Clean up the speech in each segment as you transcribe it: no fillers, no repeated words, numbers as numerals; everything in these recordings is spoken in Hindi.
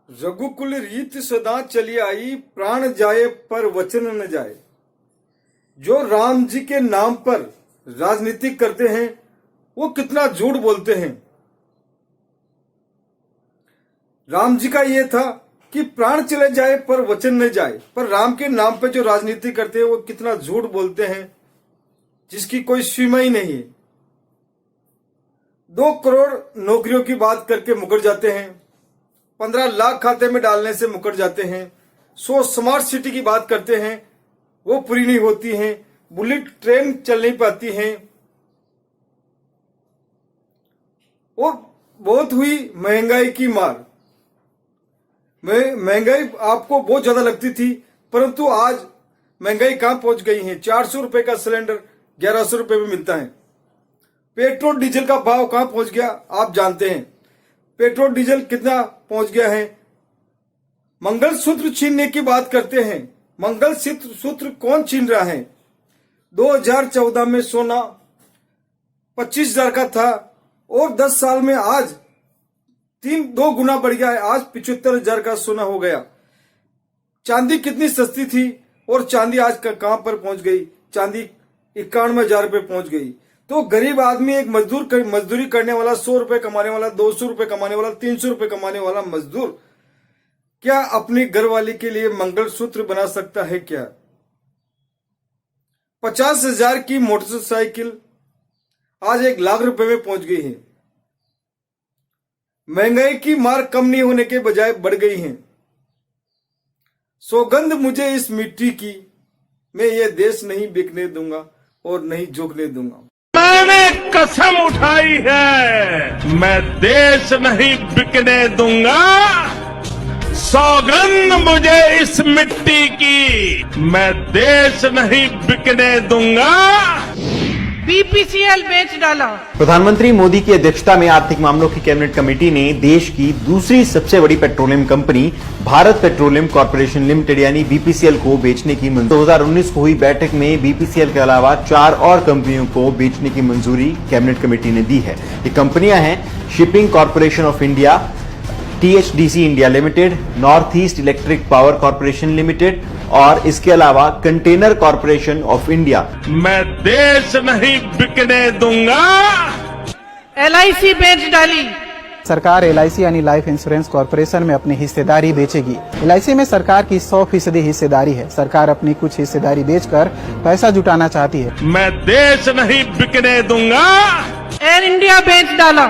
रघुकुल रीत सदा चली आई, प्राण जाए पर वचन न जाए। जो राम जी के नाम पर राजनीति करते हैं वो कितना झूठ बोलते हैं। राम जी का ये था कि प्राण चले जाए पर वचन न जाए, पर राम के नाम पर जो राजनीति करते हैं वो कितना झूठ बोलते हैं जिसकी कोई सीमा ही नहीं है। 2 करोड़ नौकरियों की बात करके मुकर जाते हैं, 15 लाख खाते में डालने से मुकर जाते हैं, 100 स्मार्ट सिटी की बात करते हैं वो पूरी नहीं होती हैं, बुलेट ट्रेन चल नहीं पाती हैं, और बहुत हुई महंगाई की मार। महंगाई आपको बहुत ज्यादा लगती थी, परंतु आज महंगाई कहां पहुंच गई है। 400 रुपए का सिलेंडर 1100 रुपए में मिलता है। पेट्रोल डीजल का भाव कहां पहुंच गया आप जानते हैं। पेट्रोल डीजल कितना पहुंच गया है। मंगलसूत्र छीनने की बात करते हैं, मंगलसूत्र कौन छीन रहा है। 2014 में सोना 25,000 का था और 10 साल में आज 2 गुना बढ़ गया है। आज 75,000 का सोना हो गया। चांदी कितनी सस्ती थी और चांदी आज कहां पर पहुंच गई। चांदी 91,000 रुपए पहुंच गई। तो गरीब आदमी, एक मजदूरी करने वाला, 100 रुपए कमाने वाला, 200 रुपए कमाने वाला, 300 रुपए कमाने वाला मजदूर क्या अपनी घरवाली के लिए मंगलसूत्र बना सकता है क्या। 50,000 की मोटरसाइकिल आज 1 लाख रुपए में पहुंच गई है। महंगाई की मार कम नहीं होने के बजाय बढ़ गई है। सौगंध मुझे इस मिट्टी की, मैं ये देश नहीं बिकने दूंगा और नहीं झुकने दूंगा। मैंने कसम उठाई है, मैं देश नहीं बिकने दूंगा। सौगंध मुझे इस मिट्टी की, मैं देश नहीं बिकने दूंगा। बीपीसीएल बेच डाला। प्रधानमंत्री मोदी की अध्यक्षता में आर्थिक मामलों की कैबिनेट कमेटी ने देश की दूसरी सबसे बड़ी petroleum company Bharat petroleum corporation limited यानी बीपीसीएल को बेचने की मंजूरी। 2019 को हुई बैठक में बीपीसीएल के अलावा 4 और कंपनियों को बेचने की मंजूरी कैबिनेट कमेटी ने दी है। ये कंपनियां हैं shipping corporation of India, THDC India limited, north east electric power corporation limited और इसके अलावा कंटेनर कॉर्पोरेशन ऑफ इंडिया। मैं देश नहीं बिकने दूंगा। एलआईसी बेच डाली। सरकार एलआईसी यानी लाइफ इंश्योरेंस कॉर्पोरेशन में अपनी हिस्सेदारी बेचेगी। एलआईसी में सरकार की 100% हिस्सेदारी है। सरकार अपनी कुछ हिस्सेदारी बेचकर पैसा जुटाना चाहती है। मैं देश नहीं बिकने दूंगा। एयर इंडिया बेच डाला।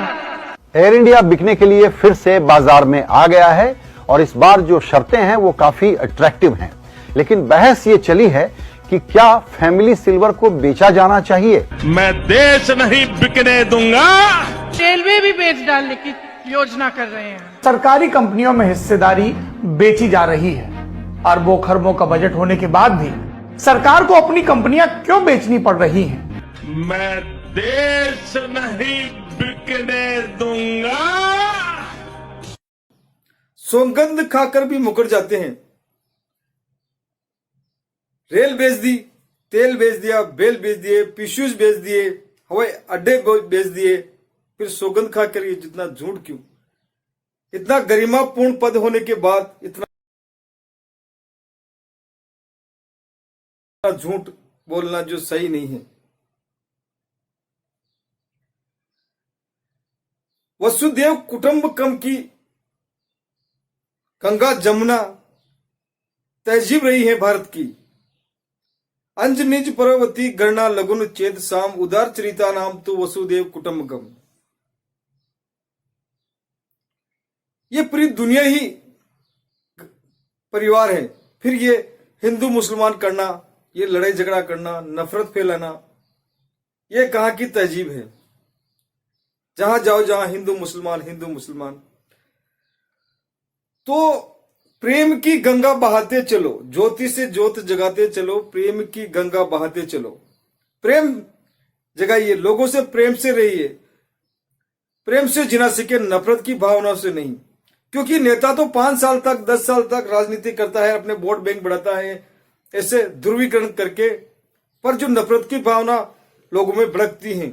एयर इंडिया बिकने के लिए फिर से बाजार में आ गया है और इस बार जो शर्तें हैं वो काफी अट्रैक्टिव हैं। लेकिन बहस ये चली है कि क्या फैमिली सिल्वर को बेचा जाना चाहिए। मैं देश नहीं बिकने दूंगा। रेलवे भी बेच डालने की योजना कर रहे हैं। सरकारी कंपनियों में हिस्सेदारी बेची जा रही है। अरबों खरबों का बजट होने के बाद भी सरकार को अपनी कंपनियां क्यों बेचनी पड़ रही हैं? मैं देश नहीं बिकने दूंगा। सौगंध खाकर भी मुकर जाते हैं। रेल बेच दी, तेल बेच दिया, बेल बेच दिए, पिशूज बेच दिए, हवाई अड्डे बेच दिए, फिर सौगंध खाकर ये जितना झूठ क्यों। इतना गरिमापूर्ण पद होने के बाद इतना झूठ बोलना जो सही नहीं है। वसुदेव कुटुंबकम की गंगा जमुना तहजीब रही है भारत की। अंज निज पर्वती गणना लगुन चेत साम, उदार चरिता नाम तो वसुदेव कुटुंबकम। ये पूरी दुनिया ही परिवार है। फिर ये हिंदू मुसलमान करना, ये लड़ाई झगड़ा करना, नफरत फैलाना, ये कहां की तहजीब है। जहां जाओ जहां हिंदू मुसलमान, हिंदू मुसलमान। तो प्रेम की गंगा बहाते चलो, ज्योति से ज्योत जगाते चलो, प्रेम की गंगा बहाते चलो। प्रेम जगाइए, लोगों से प्रेम से रहिए, प्रेम से जीना सीखे, नफरत की भावना से नहीं। क्योंकि नेता तो 5 साल तक, 10 साल तक राजनीति करता है, अपने वोट बैंक बढ़ाता है, ऐसे ध्रुवीकरण करके, पर जो नफरत की भावना लोगों में भड़कती है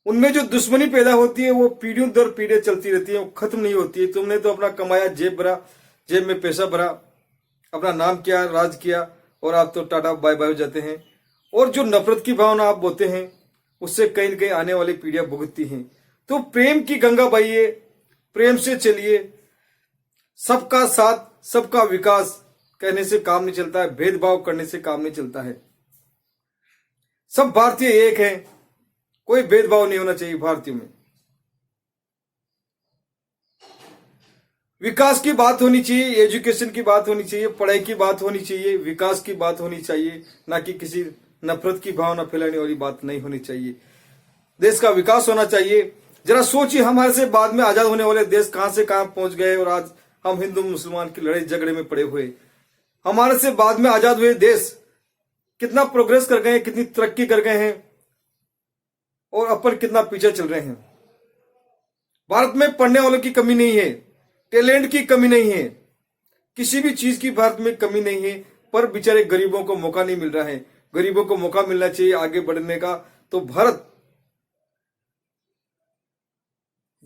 उनमें जो दुश्मनी पैदा होती है वो पीढ़ियों दर पीढ़ियां चलती रहती है, वो खत्म नहीं होती है। तुमने तो अपना कमाया, जेब में पैसा भरा, अपना नाम किया, राज किया, और आप तो टाटा बाय बाय हो जाते हैं। और जो नफरत की भावना आप बोते हैं उससे कहीं न कहीं आने वाली पीढ़ियां भुगतती हैं। तो प्रेम की गंगा बहिए, प्रेम से चलिए। सबका साथ सबका विकास कहने से काम नहीं चलता है, भेदभाव करने से काम नहीं चलता है। सब भारतीय एक हैं, कोई भेदभाव नहीं होना चाहिए भारतीयों में। विकास की बात होनी चाहिए, एजुकेशन की बात होनी चाहिए, पढ़ाई की बात होनी चाहिए, विकास की बात होनी चाहिए, ना कि किसी नफरत की भावना फैलाने वाली बात नहीं होनी चाहिए। देश का विकास होना चाहिए। जरा सोचिए, हमारे से बाद में आजाद होने वाले देश कहां से कहां पहुंच गए और आज हम हिंदू मुसलमान की लड़ाई झगड़े में पड़े हुए। हमारे से बाद में आजाद हुए देश कितना प्रोग्रेस कर गए हैं, कितनी तरक्की कर गए हैं, और अपन कितना पीछे चल रहे हैं। भारत में पढ़ने वालों की कमी नहीं है, टैलेंट की कमी नहीं है, किसी भी चीज की भारत में कमी नहीं है, पर बेचारे गरीबों को मौका नहीं मिल रहा है। गरीबों को मौका मिलना चाहिए आगे बढ़ने का। तो भारत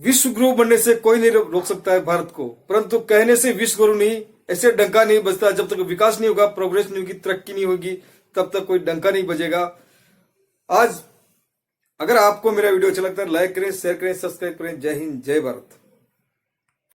विश्व गुरु बनने से कोई नहीं रोक सकता है भारत को, परंतु कहने से विश्व गुरु नहीं, ऐसे डंका नहीं बजता। जब तक विकास नहीं होगा, प्रोग्रेस नहीं होगी, तरक्की नहीं होगी, तब तक कोई डंका नहीं बजेगा। आज अगर आपको मेरा वीडियो अच्छा लगता है, लाइक करें, शेयर करें, सब्सक्राइब करें। जय हिंद, जय भारत।